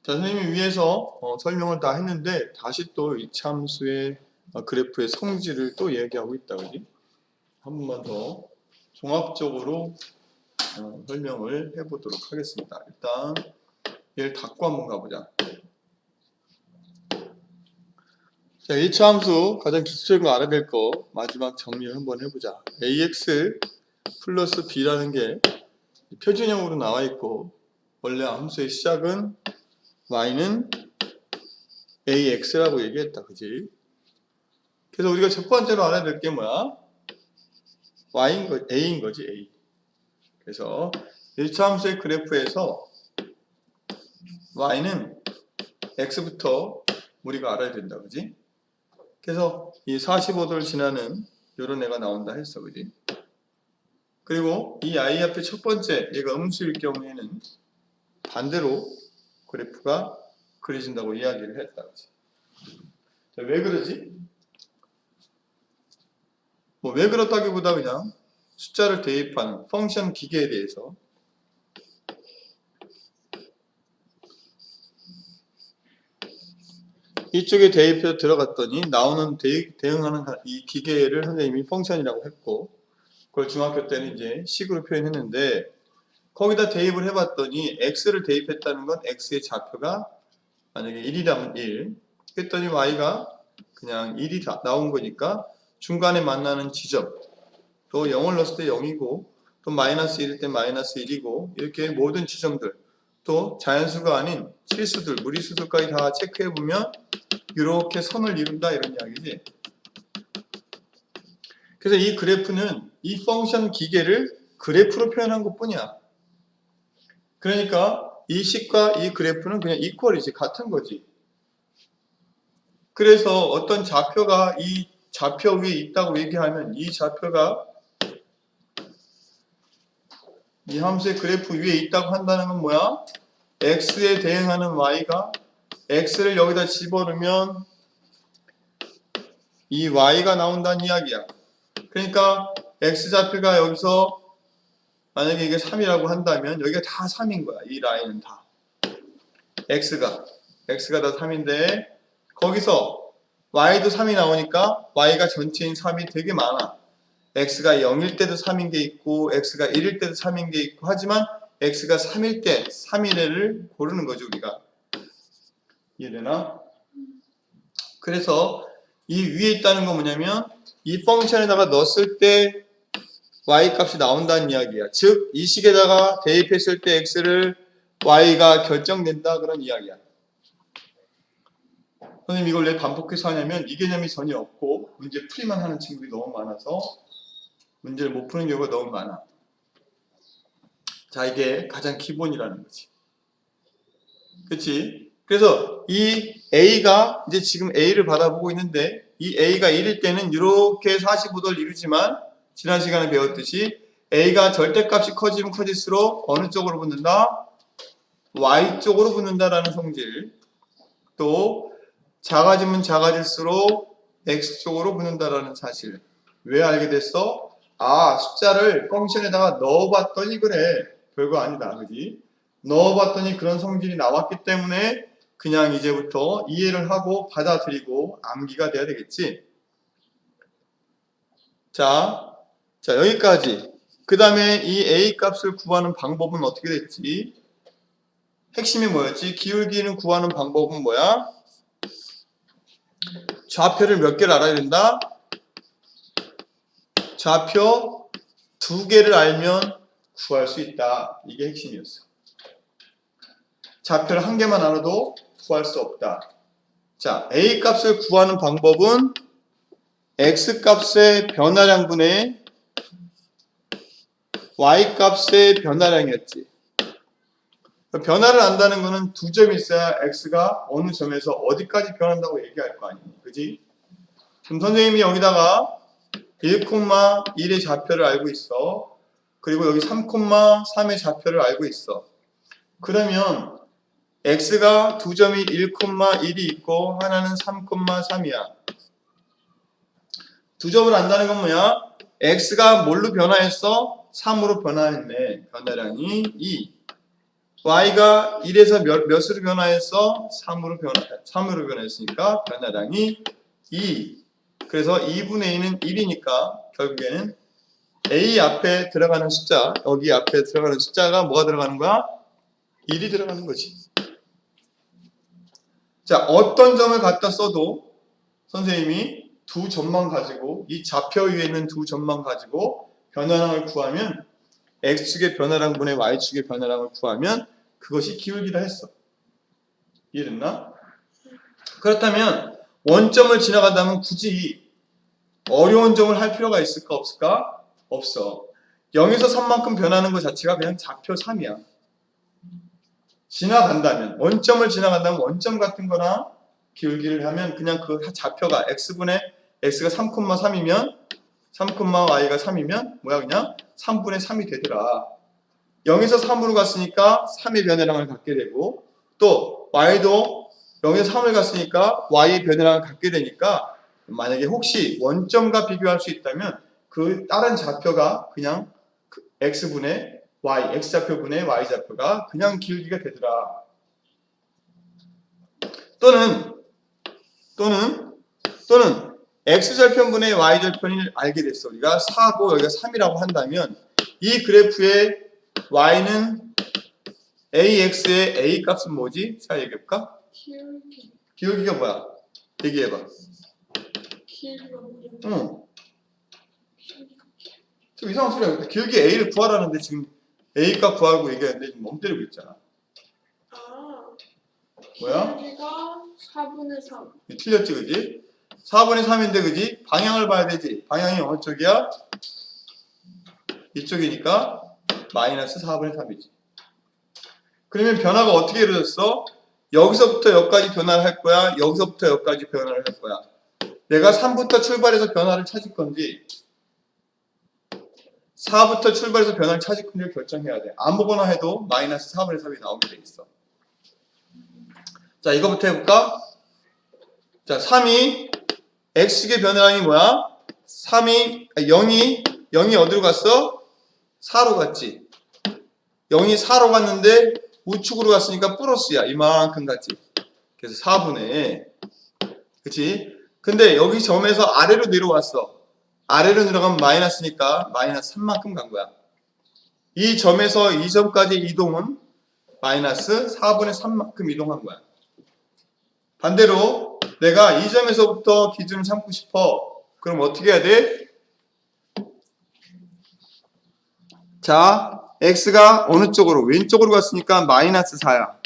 자, 선생님이 위에서 설명을 다 했는데 다시 또 이차함수의 그래프의 성질을 또 얘기하고 있다. 그지? 한 번만 더 종합적으로 설명을 해보도록 하겠습니다. 일단 얘를 닫고 한번 가보자. 자, 이차함수 가장 기초적인 거 알아야 될 거 마지막 정리를 한번 해보자. ax 플러스 b라는 게 표준형으로 나와 있고 원래 함수의 시작은 y는 ax라고 얘기했다. 그지? 그래서 우리가 첫 번째로 알아야 될 게 뭐야? a인 거지, a. 그래서 1차 함수의 그래프에서 y는 x부터 우리가 알아야 된다. 그지? 그래서 이 45도를 지나는 요런 애가 나온다 했어. 그지? 그리고 이 i 앞에 첫 번째 얘가 음수일 경우에는 반대로 그래프가 그려진다고 이야기를 했다. 그지? 자, 왜 그러지? 뭐 왜 그렇다기보다 그냥 숫자를 대입하는 펑션 기계에 대해서 이쪽에 대입해서 들어갔더니 나오는 대응하는 이 기계를 선생님이 펑션이라고 했고 그걸 중학교 때는 이제 식으로 표현했는데 거기다 대입을 해봤더니 x를 대입했다는 건 x의 좌표가 만약에 1이라면 1 했더니 y가 그냥 1이 나온 거니까 중간에 만나는 지점 또 0을 넣었을 때 0이고 또 마이너스 1일 때 마이너스 1이고 이렇게 모든 지점들 또 자연수가 아닌 실수들 무리수들까지 다 체크해보면 이렇게 선을 이룬다 이런 이야기지. 그래서 이 그래프는 이 펑션 기계를 그래프로 표현한 것 뿐이야. 그러니까 이 식과 이 그래프는 그냥 이퀄이지 같은 거지. 그래서 어떤 좌표가 이 좌표 위에 있다고 얘기하면 이 좌표가 이 함수의 그래프 위에 있다고 한다는 건 뭐야? x에 대응하는 y가 x를 여기다 집어넣으면 이 y가 나온다는 이야기야. 그러니까 x좌표가 여기서 만약에 이게 3이라고 한다면 여기가 다 3인 거야. 이 라인은 다. x가 다 3인데 거기서 y도 3이 나오니까 y가 전체인 3이 되게 많아. x가 0일 때도 3인 게 있고 x가 1일 때도 3인 게 있고 하지만 x가 3일 때 3인 애를 고르는 거죠. 우리가. 이해되나? 그래서 이 위에 있다는 건 뭐냐면 이 펑션에다가 넣었을 때 y 값이 나온다는 이야기야. 즉 이 식에다가 대입했을 때 x를 y가 결정된다 그런 이야기야. 선생님 이걸 왜 반복해서 하냐면 이 개념이 전혀 없고 문제 풀이만 하는 친구들이 너무 많아서 문제를 못 푸는 경우가 너무 많아. 자, 이게 가장 기본이라는 거지. 그치? 그래서 이 A가 이제 지금 A를 바라보고 있는데 이 A가 1일 때는 이렇게 45도를 이루지만 지난 시간에 배웠듯이 A가 절대값이 커지면 커질수록 어느 쪽으로 붙는다? Y쪽으로 붙는다라는 성질. 또 작아지면 작아질수록 X쪽으로 붙는다라는 사실. 왜 알게 됐어? 아, 숫자를 펑션에다가 넣어봤더니 그래. 별거 아니다. 그지? 넣어봤더니 그런 성질이 나왔기 때문에 그냥 이제부터 이해를 하고 받아들이고 암기가 돼야 되겠지. 자, 여기까지. 그 다음에 이 A 값을 구하는 방법은 어떻게 됐지? 핵심이 뭐였지? 기울기는 구하는 방법은 뭐야? 좌표를 몇 개를 알아야 된다? 좌표 2개를 알면 구할 수 있다. 이게 핵심이었어. 좌표를 1개만 알아도 구할 수 없다. 자, A 값을 구하는 방법은 X 값의 변화량분의 Y 값의 변화량이었지. 변화를 안다는 것은 두 점이 있어야 X가 어느 점에서 어디까지 변한다고 얘기할 거 아니니. 그지? 그럼 선생님이 여기다가 1,1의 좌표를 알고 있어. 그리고 여기 3,3의 좌표를 알고 있어. 그러면 x가 두 점이 1,1이 있고 하나는 3,3이야. 두 점을 안다는 건 뭐야? x가 뭘로 변화했어? 3으로 변화했네. 변화량이 2. y가 1에서 몇으로 변화했어? 3으로 변화했으니까 변화량이 2. 그래서 2분의 2는 1이니까 결국에는 a 앞에 들어가는 숫자, 여기 앞에 들어가는 숫자가 뭐가 들어가는 거야? 1이 들어가는 거지. 자, 어떤 점을 갖다 써도 선생님이 두 점만 가지고, 이 좌표 위에 있는 두 점만 가지고 변화량을 구하면, x축의 변화량분의 y축의 변화량을 구하면 그것이 기울기라 했어. 이해됐나? 그렇다면 원점을 지나간다면 굳이 어려운 점을 할 필요가 있을까 없을까? 없어. 0에서 3만큼 변하는 것 자체가 그냥 좌표 3이야. 지나간다면, 원점을 지나간다면 원점 같은 거나 기울기를 하면 그냥 그 좌표가 x분의 x가 3,3이면 3,y가 3이면 뭐야 그냥 3분의 3이 되더라. 0에서 3으로 갔으니까 3의 변화량을 갖게 되고, 또 y도 0에서 3을 갔으니까 y의 변화량을 갖게 되니까, 만약에 혹시 원점과 비교할 수 있다면 그 다른 좌표가 그냥 x분의 y, x좌표분의 y좌표가 그냥 기울기가 되더라. 또는 x절편분의 y절편을 알게 됐어. 우리가 4고 여기가 3이라고 한다면 이 그래프의 y는 ax의 a 값은 뭐지? 자, 얘기해볼까? 기울기가 뭐야? 얘기해봐. 기울기가 뭐냐? 응. 좀 이상한 소리야. 근데 기울기 a를 구하라는데 지금 a 값 구하고 얘기하는데 지금 멍 때리고 있잖아. 아, 뭐야? 기울기가 4분의 3. 틀렸지, 그지? 4분의 3인데, 그지? 방향을 봐야 되지. 방향이 어느 쪽이야? 이쪽이니까 마이너스 4분의 3이지. 그러면 변화가 어떻게 이루어졌어? 여기서부터 여기까지 변화를 할 거야? 여기서부터 여기까지 변화를 할 거야? 내가 3부터 출발해서 변화를 찾을 건지 4부터 출발해서 변화를 찾을 건지를 결정해야 돼. 아무거나 해도 마이너스 4분의 3이 나오게 돼 있어. 자, 이거부터 해볼까? 자, 3이 x축의 변화량이 뭐야? 0이 어디로 갔어? 4로 갔지. 0이 4로 갔는데 우측으로 갔으니까 플러스야. 이만큼 갔지. 그래서 4분의, 그치? 근데 여기 점에서 아래로 내려왔어. 아래로 내려가면 마이너스니까 마이너스 3만큼 간 거야. 이 점에서 이 점까지 이동은 마이너스 4분의 3만큼 이동한 거야. 반대로 내가 이 점에서부터 기준을 삼고 싶어. 그럼 어떻게 해야 돼? 자, x가 어느 쪽으로? 왼쪽으로 갔으니까 마이너스 4야.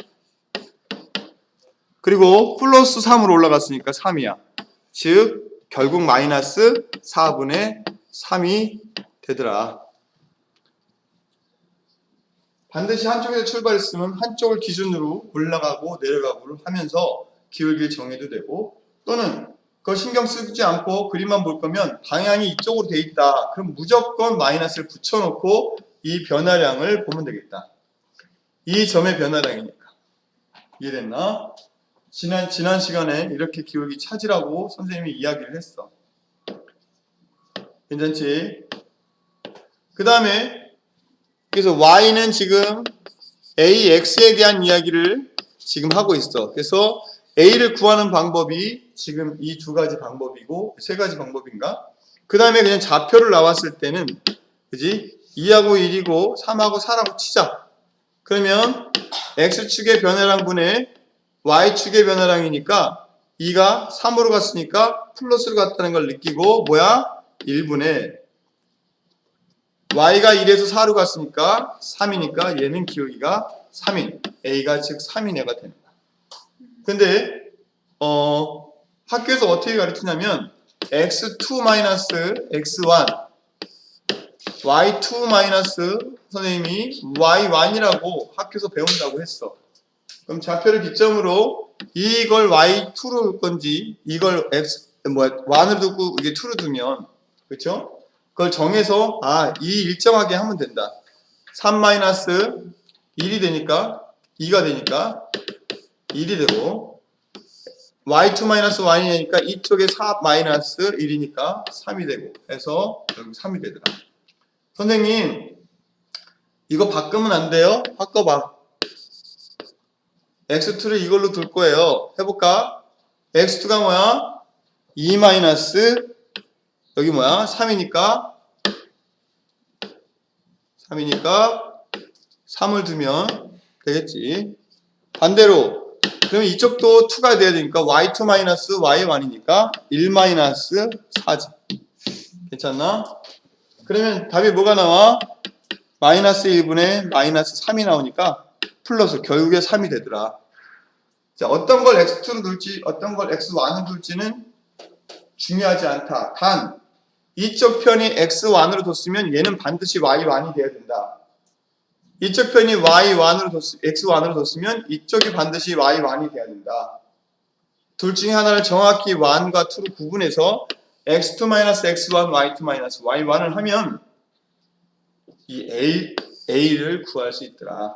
그리고 플러스 3으로 올라갔으니까 3이야. 즉 결국 마이너스 4분의 3이 되더라. 반드시 한쪽에서 출발했으면 한쪽을 기준으로 올라가고 내려가고를 하면서 기울기를 정해도 되고, 또는 그거 신경 쓰지 않고 그림만 볼 거면 방향이 이쪽으로 돼 있다. 그럼 무조건 마이너스를 붙여놓고 이 변화량을 보면 되겠다. 이 점의 변화량이니까. 이해됐나? 지난 시간에 이렇게 기울기 찾으라고 선생님이 이야기를 했어. 괜찮지? 그 다음에 그래서 y는 지금 ax에 대한 이야기를 지금 하고 있어. 그래서 a를 구하는 방법이 지금 이 두 가지 방법이고, 세 가지 방법인가? 그 다음에 그냥 좌표를 나왔을 때는, 그지? 2하고 1이고 3하고 4라고 치자. 그러면 x축의 변화량분의 y축의 변화량이니까 2가 3으로 갔으니까 플러스로 갔다는 걸 느끼고, 뭐야? 1분의 y가 1에서 4로 갔으니까 3이니까 얘는 기울기가 3인, a가 즉 3인 애가 되는 거야. 근데 학교에서 어떻게 가르치냐면 x2 x1 y2 선생님이 y1이라고 학교에서 배운다고 했어. 그럼 좌표를 기점으로 이걸 y2로 둘 건지 이걸 y1으로 두고 이게 2로 두면, 그렇죠? 그걸 정해서 이 일정하게 하면 된다. 3-1이 되니까 2가 되니까 1이 되고, y2 y니까 이쪽에 4-1이니까 3이 되고 해서 여기 3이 되더라. 선생님 이거 바꾸면 안 돼요? 바꿔봐. x2를 이걸로 둘 거예요. 해볼까? x2가 뭐야? 2 마이너스 여기 뭐야? 3이니까 3을 두면 되겠지. 반대로 그러면 이쪽도 2가 돼야 되니까 y2 마이너스 y1이니까 1 마이너스 4지. 괜찮나? 그러면 답이 뭐가 나와? 마이너스 1분의 마이너스 3이 나오니까 플러스 결국에 3이 되더라. 자, 어떤 걸 x2로 둘지 어떤 걸 x1으로 둘지는 중요하지 않다. 단 이쪽 편이 x1으로 뒀으면 얘는 반드시 y1이 돼야 된다. 이쪽 편이 x1으로 뒀으면 이쪽이 반드시 y1이 돼야 된다. 둘 중에 하나를 정확히 1과 2로 구분해서 x2-x1, y2-y1을 하면 이 a를 구할 수 있더라.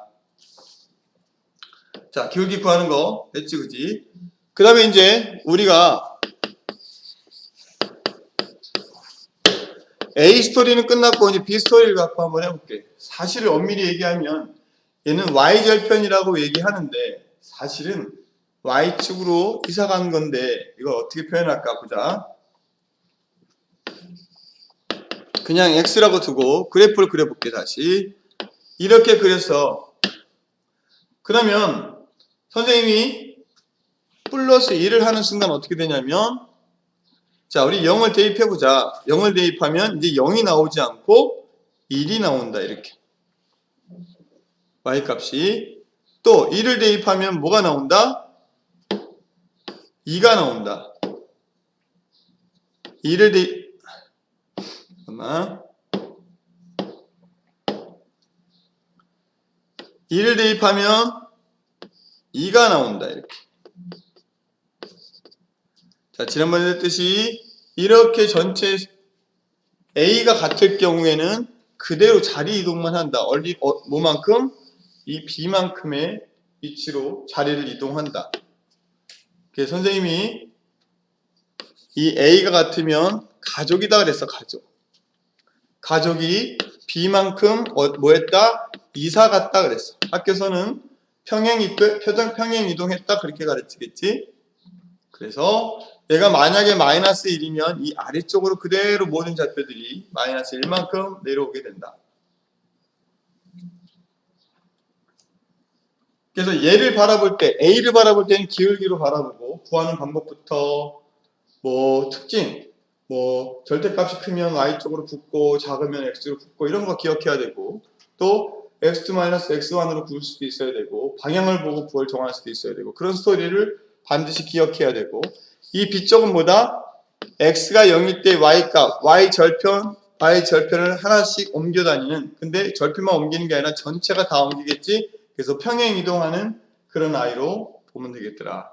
자, 기울기 구하는 거 됐지, 그지? 그 다음에 이제 우리가 A 스토리는 끝났고 이제 B 스토리를 갖고 한번 해볼게. 사실을 엄밀히 얘기하면 얘는 Y절편이라고 얘기하는데 사실은 Y축으로 이사 간 건데 이걸 어떻게 표현할까 보자. 그냥 X라고 두고 그래프를 그려볼게. 다시 이렇게 그려서 그러면 선생님이 플러스 1을 하는 순간 어떻게 되냐면 자, 우리 0을 대입해보자. 0을 대입하면 이제 0이 나오지 않고 1이 나온다. 이렇게. Y값이. 또 1을 대입하면 뭐가 나온다? 2가 나온다. 2를 대입, 잠깐만. 2를 대입하면 2가 나온다. 이렇게. 자, 지난번에 했듯이 이렇게 전체 A가 같을 경우에는 그대로 자리 이동만 한다. 뭐만큼? 이 B만큼의 위치로 자리를 이동한다. 그래서 선생님이 이 A가 같으면 가족이다 그랬어. 가족이 B만큼 뭐 했다? 이사 갔다 그랬어. 학교에서는 평행 이동했다 그렇게 가르치겠지. 그래서 얘가 만약에 마이너스 1이면 이 아래쪽으로 그대로 모든 좌표들이 마이너스 1만큼 내려오게 된다. 그래서 얘를 바라볼 때 A를 바라볼 때는 기울기로 바라보고 구하는 방법부터 뭐 특징 뭐 절대값이 크면 Y쪽으로 붙고 작으면 X로 붙고 이런 거 기억해야 되고 또 X2-X1으로 구울 수도 있어야 되고 방향을 보고 구할 정할 수도 있어야 되고 그런 스토리를 반드시 기억해야 되고 이 B쪽은 뭐다? X가 0일 때 Y값, Y절편을 하나씩 옮겨 다니는 근데 절편만 옮기는 게 아니라 전체가 다 옮기겠지? 그래서 평행 이동하는 그런 아이로 보면 되겠더라.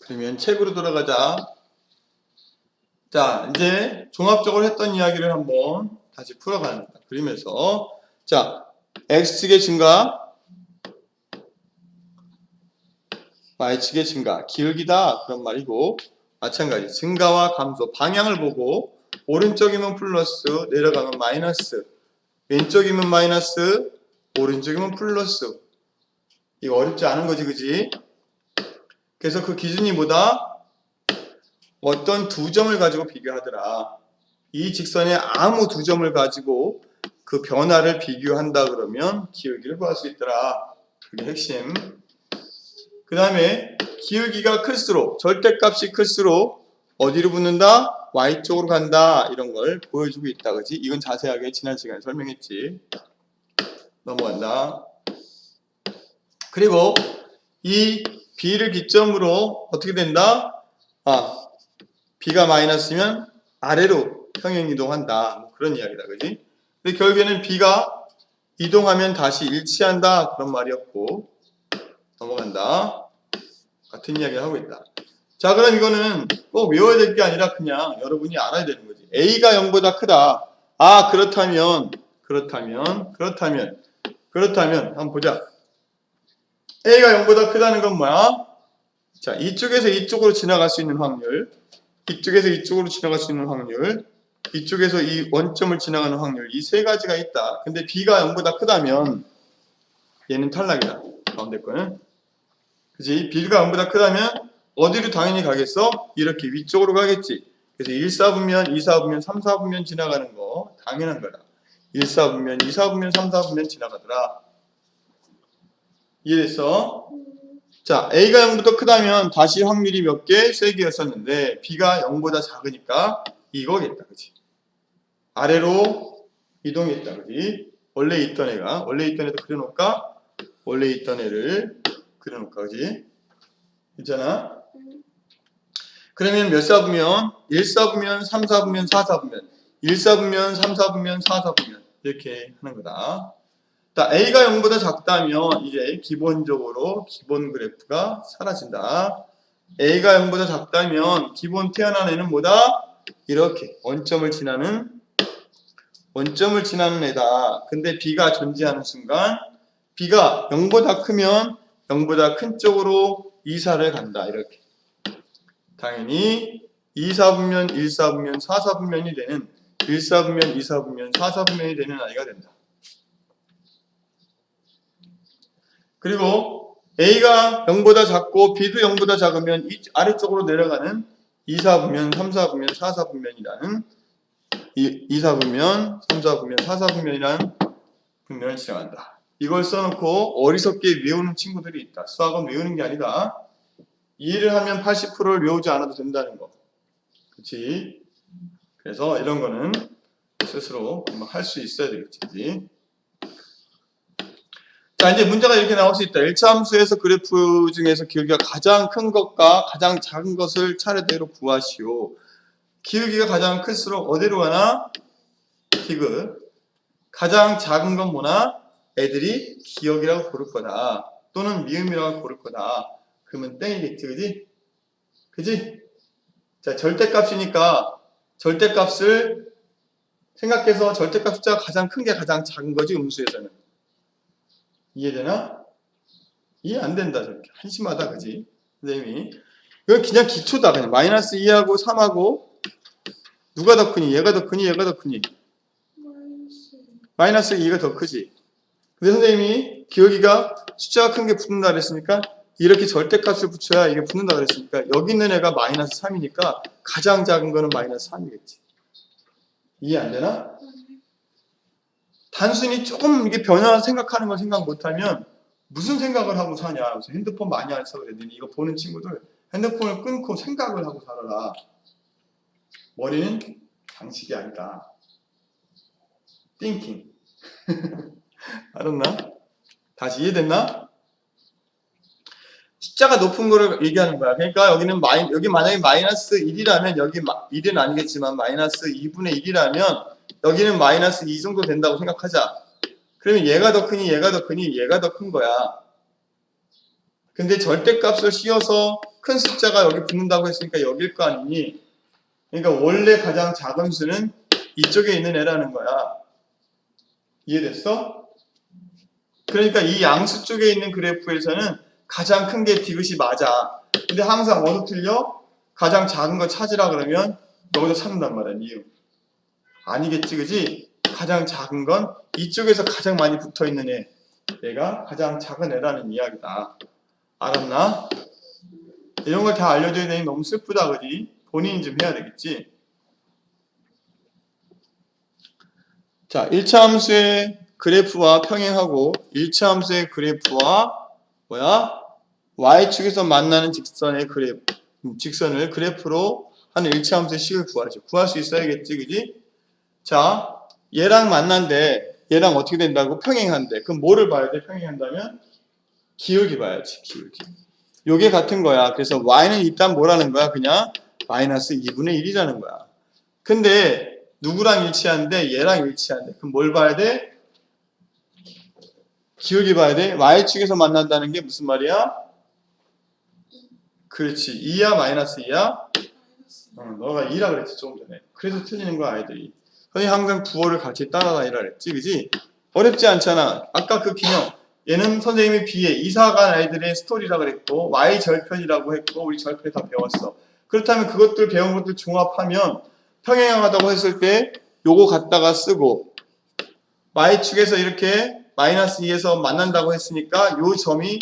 그러면 책으로 돌아가자. 자, 이제 종합적으로 했던 이야기를 한번 다시 풀어가는 거다. 그리면서 자, X축의 증가 Y축의 증가, 기울기다 그런 말이고 마찬가지 증가와 감소, 방향을 보고 오른쪽이면 플러스, 내려가면 마이너스 왼쪽이면 마이너스, 오른쪽이면 플러스 이거 어렵지 않은 거지 그지? 그래서 그 기준이 뭐다? 어떤 두 점을 가지고 비교하더라. 이 직선에 아무 두 점을 가지고 그 변화를 비교한다 그러면 기울기를 구할 수 있더라. 그게 핵심. 그 다음에 기울기가 클수록 절대값이 클수록 어디로 붙는다? Y쪽으로 간다 이런 걸 보여주고 있다 그지? 이건 자세하게 지난 시간에 설명했지. 넘어간다. 그리고 이 B를 기점으로 어떻게 된다? B가 마이너스면 아래로 평행 이동한다 뭐 그런 이야기다 그지? 근데 결국에는 B가 이동하면 다시 일치한다 그런 말이었고 넘어간다. 같은 이야기를 하고 있다. 자, 그럼 이거는 꼭 외워야 될 게 아니라 그냥 여러분이 알아야 되는 거지. A가 0보다 크다. 그렇다면 한번 보자. A가 0보다 크다는 건 뭐야? 자, 이쪽에서 이쪽으로 지나갈 수 있는 확률, 이쪽에서 이쪽으로 지나갈 수 있는 확률, 이쪽에서 이 원점을 지나가는 확률 이 세 가지가 있다. 근데 b가 0보다 크다면 얘는 탈락이다. 가운데 거는. 그지? b가 0보다 크다면 어디로 당연히 가겠어? 이렇게 위쪽으로 가겠지. 그래서 1, 4분면, 2, 4분면, 3, 4분면 지나가는 거 당연한 거다. 1, 4분면, 2, 4분면, 3, 4분면 지나가더라. 이해됐어? 자, a가 0보다 크다면 다시 확률이 몇 개? 3개였었는데 b가 0보다 작으니까 이거겠다. 그치? 아래로 이동했다. 그치? 원래 있던 애도 그려놓을까? 원래 있던 애를 그려놓을까? 그치? 있잖아? 그러면 몇 사분면? 1, 4분면, 3, 4분면, 4, 4분면 1, 4분면, 3, 4분면, 4, 4분면 이렇게 하는 거다. 자, A가 0보다 작다면 이제 기본적으로 기본 그래프가 사라진다. A가 0보다 작다면 기본 태어난 애는 뭐다? 이렇게 원점을 지나는 애다. 근데 B가 존재하는 순간 B가 0보다 크면 0보다 큰 쪽으로 이사를 간다. 이렇게. 당연히 2, 4분면, 1, 4분면, 4, 4분면이 되는 1, 4분면, 2, 4분면, 4, 4분면이 되는 아이가 된다. 그리고 A가 0보다 작고 B도 0보다 작으면 이 아래쪽으로 내려가는 2, 4분면, 3, 4분면, 4, 4분면이라는 2, 4분면, 3, 4분면, 4, 4분면이라는 분면을 지나간다. 이걸 써놓고 어리석게 외우는 친구들이 있다. 수학은 외우는 게 아니다. 이해를 하면 80%를 외우지 않아도 된다는 거. 그치? 그래서 이런 거는 스스로 할 수 있어야 되겠지. 자, 이제 문제가 이렇게 나올 수 있다. 1차 함수에서 그래프 중에서 기울기가 가장 큰 것과 가장 작은 것을 차례대로 구하시오. 기울기가 가장 클수록 어디로 가나? 디귿. 가장 작은 건 뭐나? 애들이 기억이라고 고를 거다. 또는 미음이라고 고를 거다. 그러면 땡이겠지, 그지? 그지? 자, 절대값이니까 절대값을 생각해서 절대값 숫자가 가장 큰 게 가장 작은 거지, 음수에서는. 이해되나? 이해 안 된다, 저렇게. 한심하다, 그지? 선생님이. 이건 그냥 기초다, 그냥. 마이너스 2하고 3하고 누가 더 크니? 얘가 더 크니? 얘가 더 크니? 마이너스 2가 더 크지. 근데 선생님이 기울기가 숫자가 큰 게 붙는다 그랬으니까 이렇게 절대값을 붙여야 이게 붙는다 그랬으니까 여기 있는 애가 마이너스 3이니까 가장 작은 거는 마이너스 3이겠지. 이해 안 되나? 단순히 조금 이게 변화 생각하는 걸 생각 못하면 무슨 생각을 하고 사냐. 그래서 핸드폰 많이 안 써 그랬더니 이거 보는 친구들 핸드폰을 끊고 생각을 하고 살아라. 머리는 장식이 아니다. thinking. 알았나? 다시 이해됐나? 숫자가 높은 거를 얘기하는 거야. 그러니까 여기는 여기 만약에 마이너스 1이라면 여기 1은 아니겠지만 마이너스 2분의 1이라면 여기는 마이너스 2 정도 된다고 생각하자. 그러면 얘가 더 크니 얘가 더 크니 얘가 더 큰 거야. 근데 절대값을 씌워서 큰 숫자가 여기 붙는다고 했으니까 여길 거 아니니? 그러니까 원래 가장 작은 수는 이쪽에 있는 애라는 거야. 이해됐어? 그러니까 이 양수 쪽에 있는 그래프에서는 가장 큰 게 디귿이 맞아. 근데 항상 어디서 틀려? 가장 작은 거 찾으라 그러면 여기서 찾는단 말이야. 미음. 아니겠지, 그지? 가장 작은 건 이쪽에서 가장 많이 붙어있는 애. 얘가 가장 작은 애라는 이야기다. 알았나? 이런 걸 다 알려줘야 되니 너무 슬프다, 그지? 본인이 좀 해야 되겠지? 자, 1차 함수의 그래프와 평행하고 1차 함수의 그래프와 y축에서 만나는 직선의 직선을 그래프로 하는 1차 함수의 식을 구하죠. 구할 수 있어야겠지, 그지? 자, 얘랑 만난데 얘랑 어떻게 된다고? 평행한데. 그럼 뭐를 봐야 돼? 평행한다면? 기울기 봐야지, 기울기. 요게 같은 거야. 그래서 y는 일단 뭐라는 거야? 그냥 마이너스 2분의 1이라는 거야. 근데 누구랑 일치한데? 얘랑 일치한데. 그럼 뭘 봐야 돼? 기울기 봐야 돼. y축에서 만난다는 게 무슨 말이야? 그렇지. 2야 마이너스 2야? 너가 2라 그랬지 조금 전에. 그래서 틀리는 거야 아이들이. 선생님 항상 부호를 같이 따라다니라 그랬지, 그지? 어렵지 않잖아. 아까 그 기능. 얘는 선생님이 B에 이사간 아이들의 스토리라 그랬고 y 절편이라고 했고 우리 절편 다 배웠어. 그렇다면 그것들 배운 것들 종합하면 평행하다고 했을 때 요거 갖다가 쓰고 y축에서 이렇게 마이너스 2에서 만난다고 했으니까 요 점이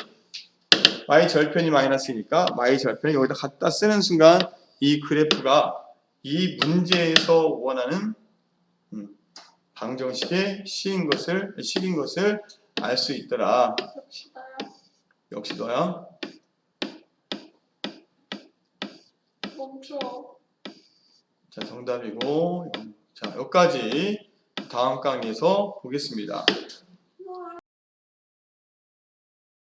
y절편이 마이너스니까 y절편을 여기다 갖다 쓰는 순간 이 그래프가 이 문제에서 원하는 방정식의 식인 것을 알 수 있더라. 역시 나야. 역시 너야. 멈춰. 자, 정답이고. 자, 여기까지 다음 강의에서 보겠습니다.